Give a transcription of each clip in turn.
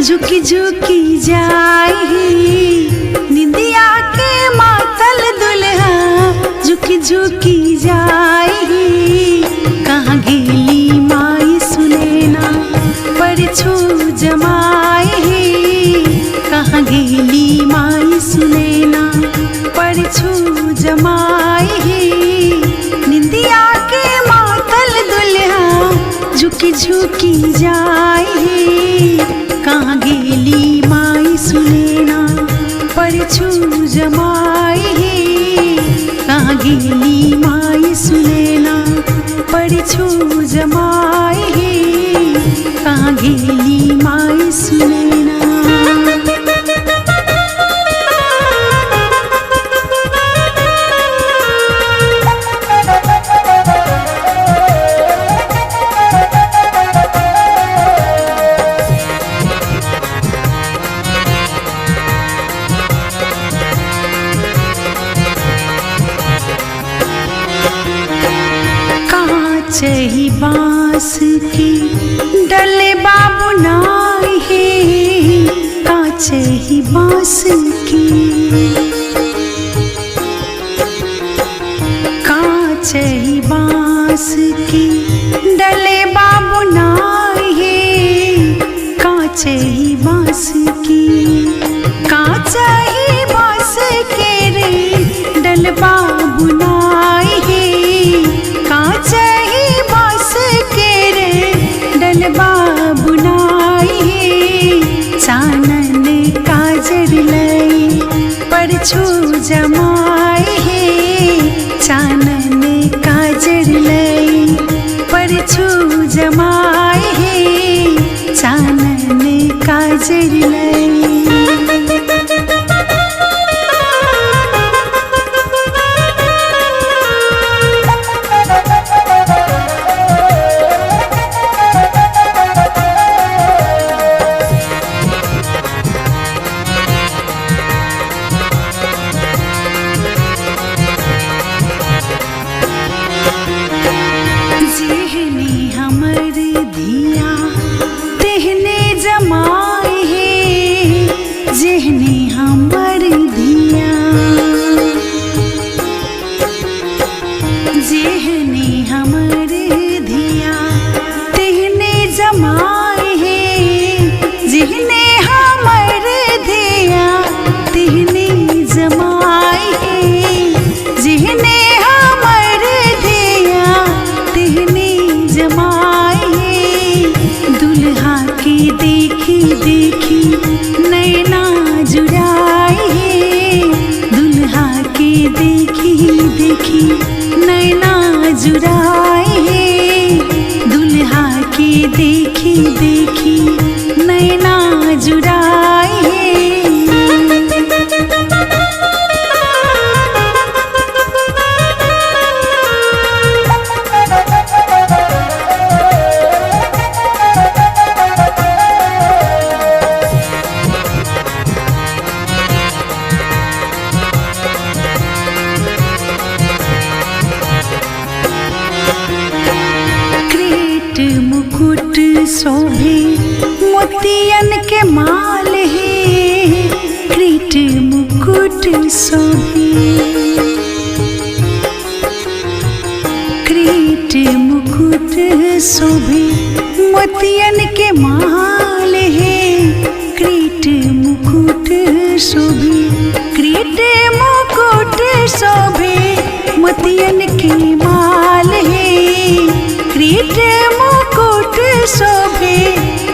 झुकी झुकी जाए निंदिया के मातल दुल्हा झुकी झुकी जाए कहाँ गेली माई सुनेना परछू जमाए कहाँ गेली माई सुनेना परछू जमाए निंदिया के मातल दुल्हा झुकी झुकी जाए कहाँ गेली माई सुनेना परछू जमाए कहाँ गेली माई सुनेना परछू जमाए कहाँ गेली माई सुनेना। चही बांस की डले बाबू नाई है काचे ही बांस की काचे ही बांस की डले बाबू नाई है काचे ही बांस की काचे ही बांस के रे डल बाबू नाई है काचे बाबुनाई चानन काजर लई परछू जमाए चानन काजर लई परछू जमाए चानन काजर लई। जेहने हमर धिया तेहने जमाए है जेहने हमर धिया जेहने हमर धिया तेहने जमाए है जेहने हमर धिया तेहने जमाए है जेहने हमर धिया तेहने जमाए दुल्हा के देखी देखी नैना जुड़ाए दुल्हा के देखी देखी नैना जुड़ाए दुल्हा के देखी देखी नैना जुड़ाए। मुकुट शोभे मोतियन के माल है क्रीट मुकुट शोभे क्रीट मुकुट शोभे मोतियन के माल है क्रीट मुकुट शोभे क्रीट मुकुट शोभे मोतियन के माल है क्रीट मुकुट शोभे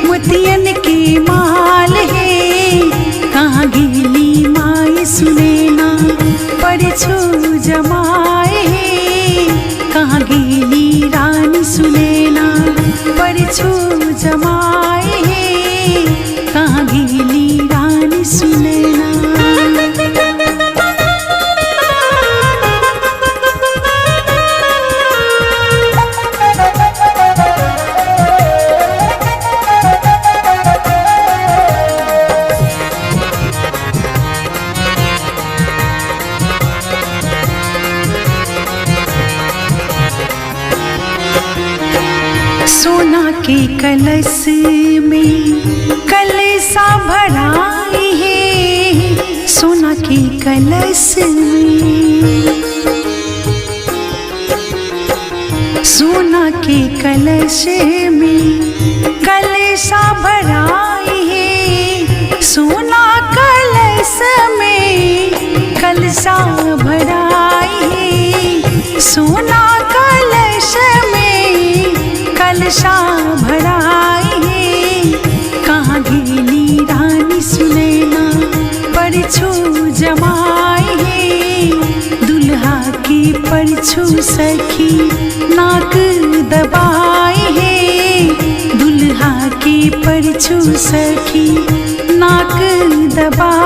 मोतियन के माल है कहाँ गेली माई सुनेना परछू जमाए कहाँ गेली रानी सुनेना परछू जमाए कहाँ गेली रानी सुनेना। के कलश में कलशा भराई है, सोना के कलश में, सोना के कलश में कलशा भराई है, सोना कलश में कलशा भराई है, सोना कलश में कलशा भराई है। कहाँ गेली रानी सुनैना परछू जमाई है, दुल्हा की परछू सखी नाक दबाई है, दुल्हा की परछू सखी नाक दबाई